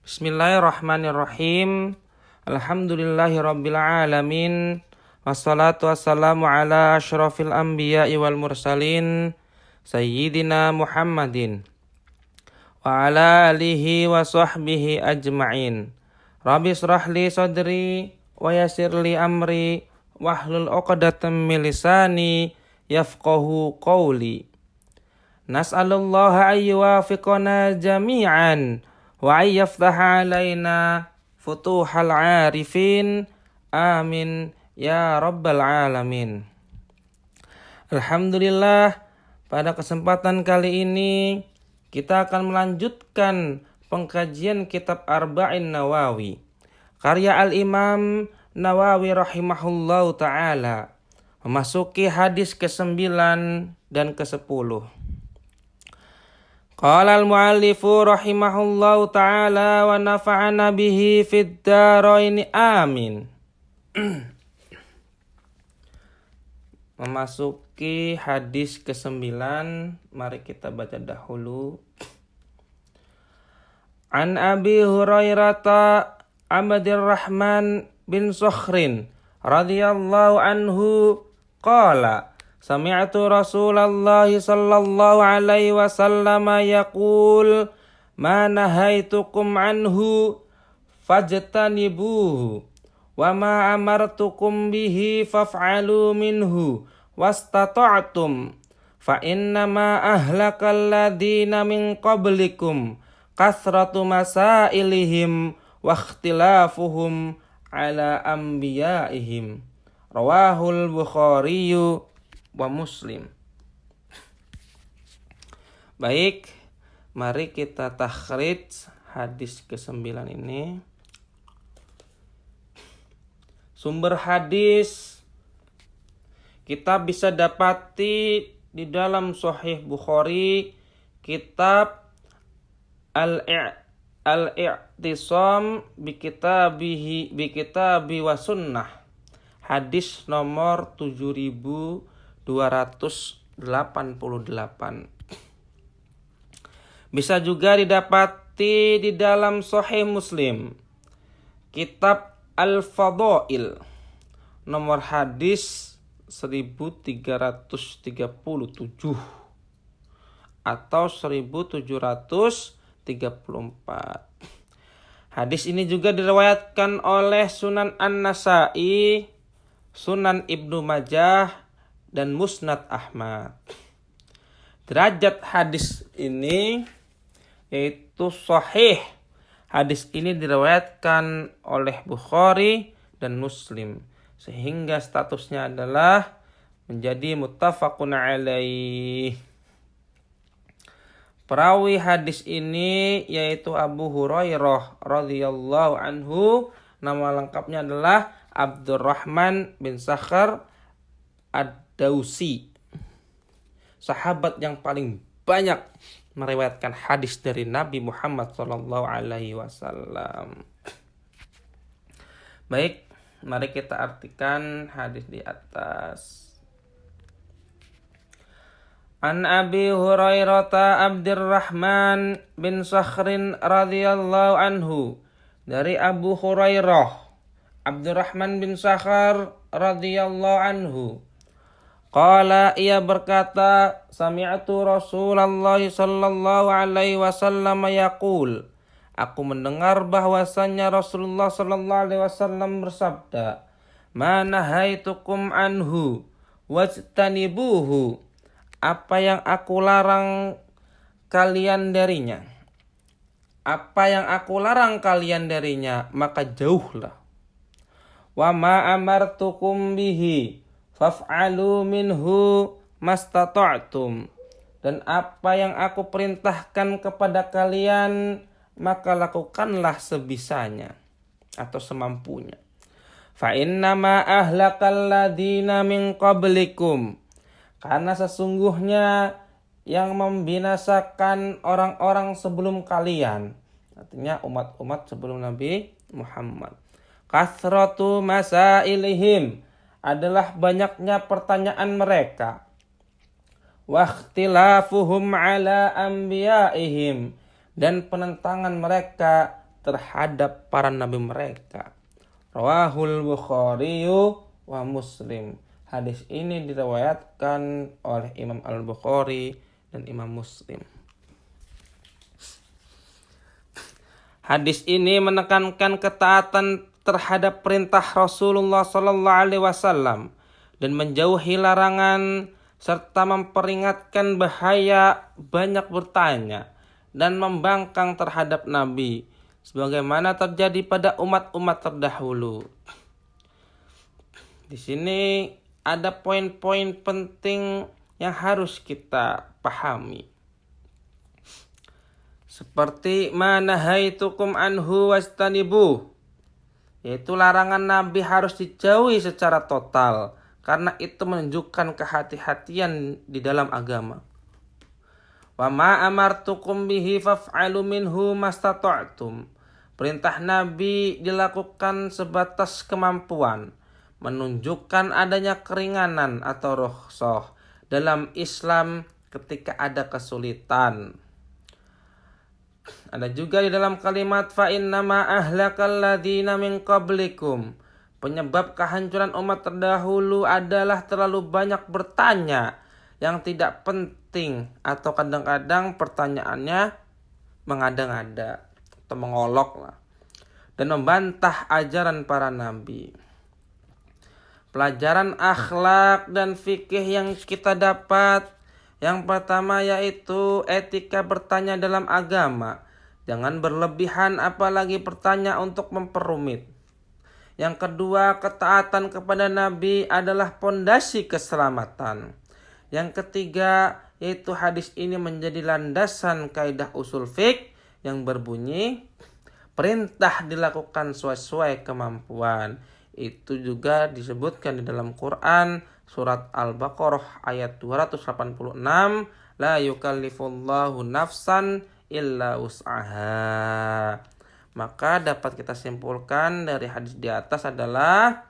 Bismillahirrahmanirrahim. Alhamdulillahirabbil alamin. Wassalatu wassalamu ala asyrafil anbiya'i wal mursalin sayyidina Muhammadin wa ala alihi wa sahbihi ajma'in. Rabbi shrah li sadri wa yassir li amri wahlul 'uqdatam min lisani yafqahu qawli. Nas'alullaha ayyuwafiqana jami'an wa ayyaftaha alaina futuhal arifin. Amin ya rabbal alamin. Alhamdulillah, pada kesempatan kali ini kita akan melanjutkan pengkajian kitab Arba'in Nawawi karya Al-Imam Nawawi rahimahullahu ta'ala, memasuki hadis ke-9 dan ke-10. Qala al-muallifu rahimahullahu ta'ala wa nafa'ana bihi fid dharaini amin. Memasuki hadis ke-9, mari kita baca dahulu. An Abi Hurairah Abdurrahman bin Sakhrin radhiyallahu anhu qala sami'tu Rasulullah sallallahu alaihi wasallam yaqul ma nahaitukum anhu fajtanibuhu wa ma amartukum bihi faf'alu minhu wastata'tum fa innama ahlakal ladina min qablikum kasratu masailihim wa ikhtilafuhum ala anbiya'ihim. Rawahul Bukhari wa Muslim. Baik, mari kita takhrij hadis ke-9 ini. Sumber hadis kita bisa dapati di dalam Sahih Bukhari, kitab Al-I'tisam bi kitabi wa sunnah, hadis nomor 7288. Bisa juga didapati di dalam Sahih Muslim, kitab Al-Fadail, nomor hadis 1337 atau 1734. Hadis ini juga diriwayatkan oleh Sunan An-Nasa'i, Sunan Ibnu Majah, dan Musnad Ahmad. Derajat hadis ini yaitu sahih. Hadis ini diriwayatkan oleh Bukhari dan Muslim, sehingga statusnya adalah menjadi muttafaqun alaih. Perawi hadis ini yaitu Abu Hurairah radhiyallahu anhu. Nama lengkapnya adalah Abdurrahman bin Sakhr ad-Dausi, sahabat yang paling banyak meriwayatkan hadis dari Nabi Muhammad sallallahu alaihi wasallam. Baik, mari kita artikan hadis di atas. An Abi Hurairah Abdurrahman bin Sakhrin radhiyallahu anhu, dari Abu Hurairah Abdurrahman bin Sakhr radhiyallahu anhu, qala, ia berkata, sami'tu Rasulullah sallallahu alaihi wasallam yaqul, aku mendengar bahwasannya Rasulullah sallallahu alaihi wasallam bersabda, ma nahaitukum anhu wajtanibuhu, apa yang aku larang kalian darinya, apa yang aku larang kalian darinya, maka jauhlah. Wa ma amartukum bihi faf'alu minhu mastata'tum, dan apa yang aku perintahkan kepada kalian, maka lakukanlah sebisanya atau semampunya. Fa innama ahlakal ladina min qablikum, karena sesungguhnya yang membinasakan orang-orang sebelum kalian, artinya umat-umat sebelum Nabi Muhammad, kasratu masailihim, adalah banyaknya pertanyaan mereka, wa ikhtilafuhum ala anbiya'ihim, dan penentangan mereka terhadap para nabi mereka. Rawahul Bukhari wa Muslim. Hadis ini diriwayatkan oleh Imam Al-Bukhari dan Imam Muslim. Hadis ini menekankan ketaatan terhadap perintah Rasulullah sallallahu alaihi wasallam dan menjauhi larangan serta memperingatkan bahaya banyak bertanya dan membangkang terhadap Nabi sebagaimana terjadi pada umat-umat terdahulu. Di sini ada poin-poin penting yang harus kita pahami. Seperti manahaitukum anhu wastanibu, yaitu larangan Nabi harus dijauhi secara total karena itu menunjukkan kehati-hatian di dalam agama. Wa ma amartukum bihi faf'alu minhu mastata'tum. Perintah Nabi dilakukan sebatas kemampuan, menunjukkan adanya keringanan atau rukhsah dalam Islam ketika ada kesulitan. Ada juga di dalam kalimat fa innama ahlakal ladzina min qablikum. Penyebab kehancuran umat terdahulu adalah terlalu banyak bertanya yang tidak penting atau kadang-kadang pertanyaannya mengada-ngada atau mengolok lah dan membantah ajaran para nabi. Pelajaran akhlak dan fikih yang kita dapat, yang pertama yaitu etika bertanya dalam agama. Jangan berlebihan apalagi bertanya untuk memperumit. Yang kedua, ketaatan kepada Nabi adalah pondasi keselamatan. Yang ketiga, yaitu hadis ini menjadi landasan kaidah usul fiqh yang berbunyi perintah dilakukan sesuai kemampuan. Itu juga disebutkan di dalam Quran surat Al-Baqarah ayat 286, la yukallifullahu nafsan illa wus'aha. Maka dapat kita simpulkan dari hadis di atas adalah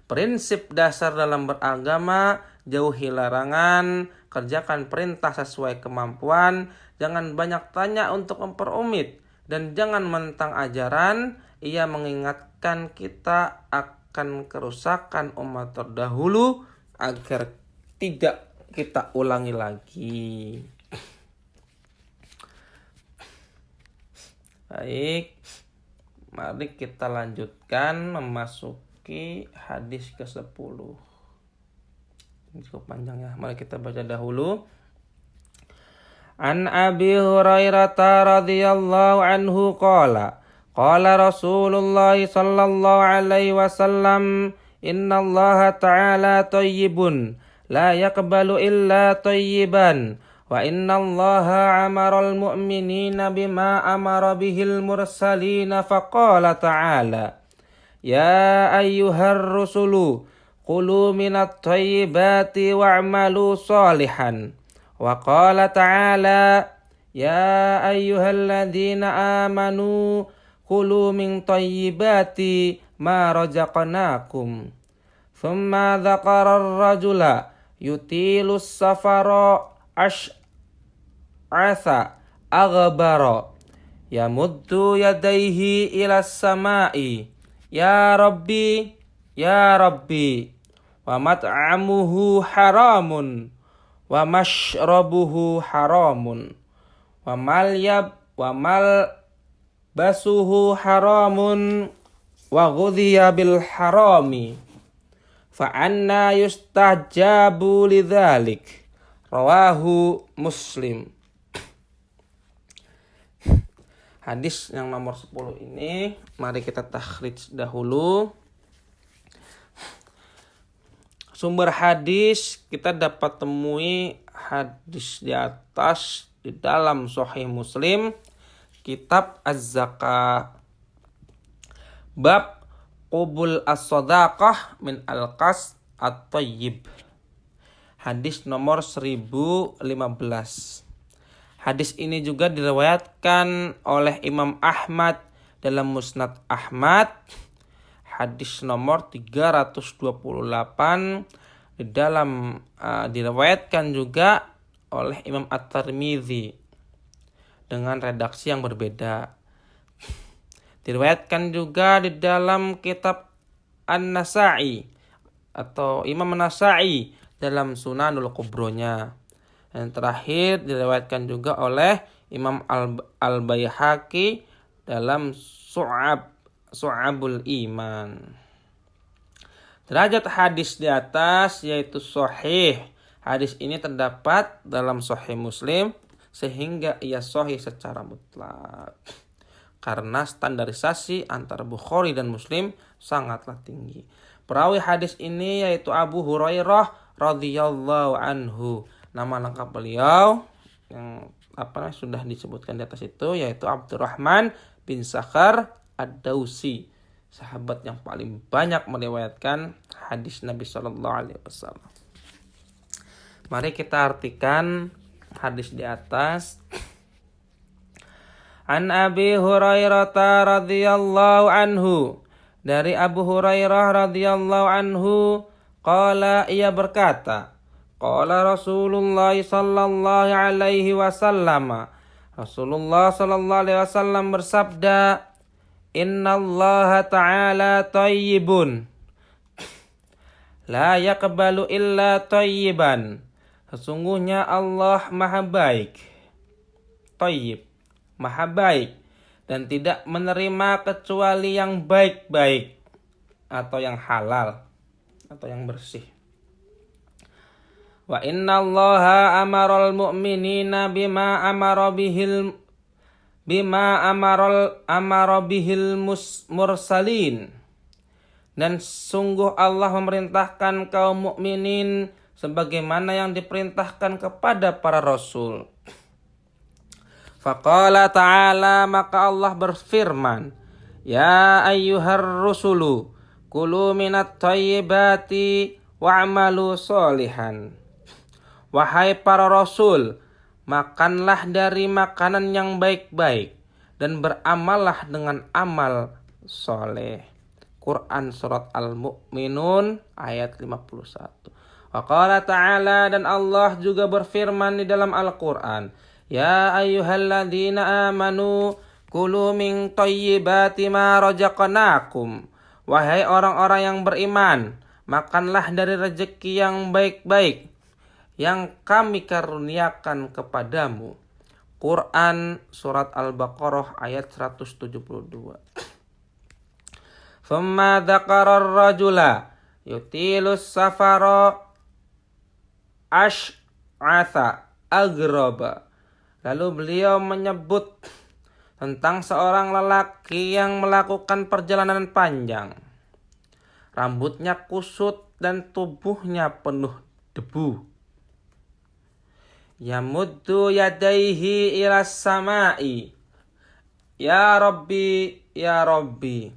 prinsip dasar dalam beragama, jauhi larangan, kerjakan perintah sesuai kemampuan, jangan banyak tanya untuk memperumit, dan jangan mentang ajaran. Ia mengingatkan kita akan kerusakan umat terdahulu agar tidak kita ulangi lagi. Baik, mari kita lanjutkan memasuki hadis ke-10. Ini cukup panjang ya, mari kita baca dahulu. An Abi Hurairah radhiyallahu anhu qala Rasulullah sallallahu alaihi wasallam innallaha ta'ala thayyibun la yaqbalu illa thayyiban. Wa innallaha amaral mu'minina bima amara bihil mursalina faqala ta'ala ya ayyuhar rusulu qulu minat thayyibati wa'malu salihan. Wa qala ta'ala ya ayyuhalladzina amanu qulu min thayyibati ma razaqnakum. Thumma dzakara ar-rajula yutilus safara asa aghbara yamuddu yadayhi ilas samai ya rabbi wa mat'amuhu haramun wa mashrabuhu haramun wa malbasuhu haramun wa ghudhiya bil harami fa anna yustajabu lidzalik. Rawahu Muslim. Hadis yang nomor 10 ini mari kita takhrij dahulu. Sumber hadis kita dapat temui hadis di atas di dalam Sahih Muslim, kitab Az-Zakah, bab qubul as-sadaqah min al-qas at-tayyib. Hadis nomor 1015. Hadis ini juga diriwayatkan oleh Imam Ahmad dalam Musnad Ahmad. Hadis nomor 328 di dalam diriwayatkan juga oleh Imam At-Tirmidzi dengan redaksi yang berbeda. Diriwayatkan juga di dalam kitab An-Nasa'i atau Imam An-Nasa'i dalam Sunanul Kubronya. Yang terakhir diriwayatkan juga oleh Imam Al-Baihaqi dalam Su'abul Iman. Derajat hadis di atas yaitu sahih. Hadis ini terdapat dalam Sahih Muslim sehingga ia sahih secara mutlak. Karena standarisasi antara Bukhari dan Muslim sangatlah tinggi. Perawi hadis ini yaitu Abu Hurairah radhiyallahu anhu. Nama lengkap beliau yang sudah disebutkan di atas itu yaitu Abdurrahman bin Sakhar Ad-Dausi, sahabat yang paling banyak meriwayatkan hadis Nabi sallallahu alaihi wasallam. Mari kita artikan hadis di atas. An Abi Hurairah radhiyallahu anhu, dari Abu Hurairah radhiyallahu anhu, qala, ia berkata, qala Rasulullah sallallahu alaihi wasallam, Rasulullah sallallahu alaihi wasallam bersabda, innallaha ta'ala thayyibun la yaqbalu illa thayyiban. Sesungguhnya Allah maha baik, thayyib, maha baik, dan tidak menerima kecuali yang baik-baik atau yang halal atau yang bersih. Wa innallaha amaral mu'minina bima amara bihil mursalin. Dan sungguh Allah memerintahkan kaum mukminin sebagaimana yang diperintahkan kepada para rasul. Faqala ta'ala, maka Allah berfirman, ya ayyuhar rusulu kulu minat thayyibati wa'malu sholihan. Wahai para rasul, makanlah dari makanan yang baik-baik dan beramallah dengan amal soleh. Quran surat Al-Mu'minun ayat 51. Wa qala ta'ala, dan Allah juga berfirman di dalam Al-Quran, ya ayyuhalladzina amanu kulu min thayyibati ma razaqnakum. Wahai orang-orang yang beriman, makanlah dari rezeki yang baik-baik yang kami karuniakan kepadamu. Quran surat Al-Baqarah ayat 172. Thumma dzakara ar-rajula yutilus safara ash'atha agraba. Lalu beliau menyebut tentang seorang lelaki yang melakukan perjalanan panjang. Rambutnya kusut dan tubuhnya penuh debu. Yamuddu yadaihi ilas samai, ya Rabbi, ya Rabbi.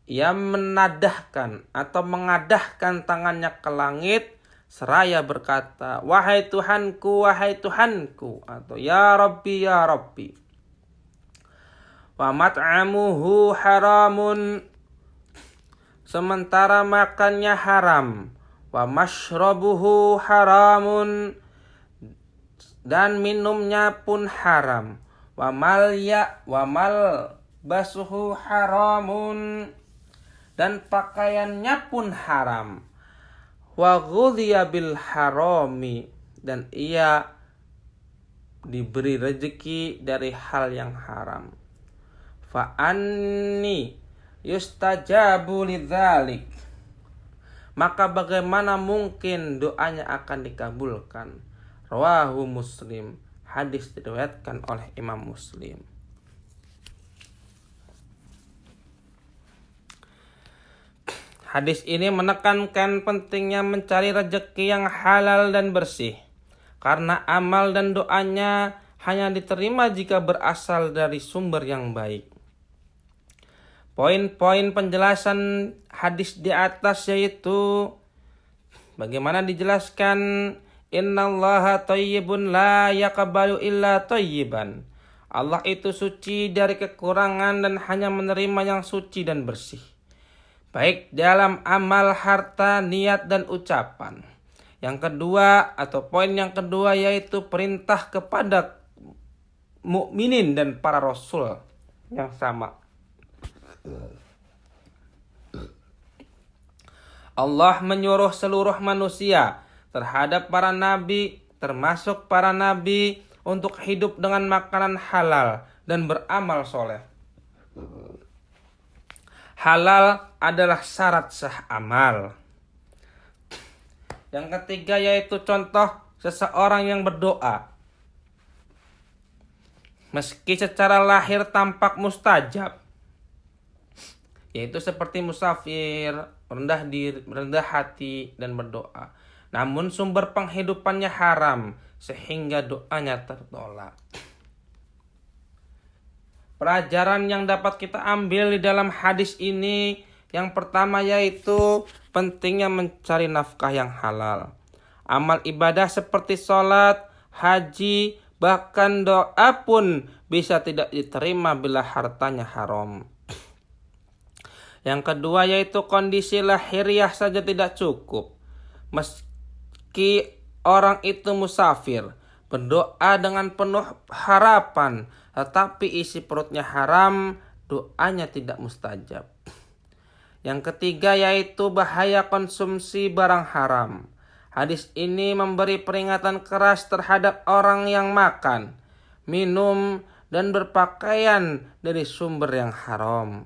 Ia menadahkan atau mengadahkan tangannya ke langit seraya berkata, wahai Tuhanku, wahai Tuhanku, atau ya Rabbi, ya Rabbi. Wa mat'amuhu haramun, sementara makannya haram. Wa mashrabuhu haramun, dan minumnya pun haram. Wa malbasuhu haramun, dan pakaiannya pun haram. Wa ghudhiya bil harami, dan ia diberi rezeki dari hal yang haram. Fa anni yustajabu lidzalik, maka bagaimana mungkin doanya akan dikabulkan. Rawahu Muslim, hadis diriwayatkan oleh Imam Muslim. Hadis ini menekankan pentingnya mencari rezeki yang halal dan bersih, karena amal dan doanya hanya diterima jika berasal dari sumber yang baik. Poin-poin penjelasan hadis di atas yaitu bagaimana dijelaskan, innallaha thayyibun la yaqbalu illa thayyiban. Allah itu suci dari kekurangan dan hanya menerima yang suci dan bersih, baik dalam amal, harta, niat, dan ucapan. Yang kedua atau poin yang kedua yaitu perintah kepada mukminin dan para rasul yang sama. Allah menyuruh seluruh manusia terhadap para nabi, termasuk para nabi, untuk hidup dengan makanan halal dan beramal soleh. Halal adalah syarat sah amal. Yang ketiga yaitu contoh seseorang yang berdoa, meski secara lahir tampak mustajab, yaitu seperti musafir, rendah diri, rendah hati, dan berdoa. Namun sumber penghidupannya haram, sehingga doanya tertolak. Pelajaran yang dapat kita ambil di dalam hadis ini, yang pertama yaitu pentingnya mencari nafkah yang halal. Amal ibadah seperti sholat, haji, bahkan doa pun bisa tidak diterima bila hartanya haram. Yang kedua yaitu kondisi lahiriah saja tidak cukup. Meski orang itu musafir, berdoa dengan penuh harapan, tetapi isi perutnya haram, doanya tidak mustajab. Yang ketiga yaitu bahaya konsumsi barang haram. Hadis ini memberi peringatan keras terhadap orang yang makan, minum, dan berpakaian dari sumber yang haram.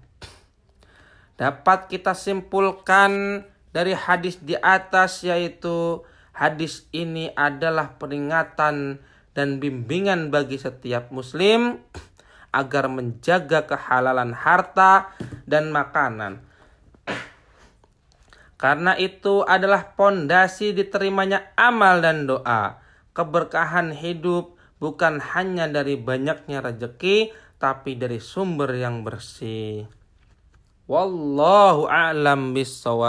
Dapat kita simpulkan dari hadis di atas yaitu hadis ini adalah peringatan dan bimbingan bagi setiap muslim agar menjaga kehalalan harta dan makanan. Karena itu adalah pondasi diterimanya amal dan doa. Keberkahan hidup bukan hanya dari banyaknya rezeki, tapi dari sumber yang bersih. Wallahu a'lam bissawab.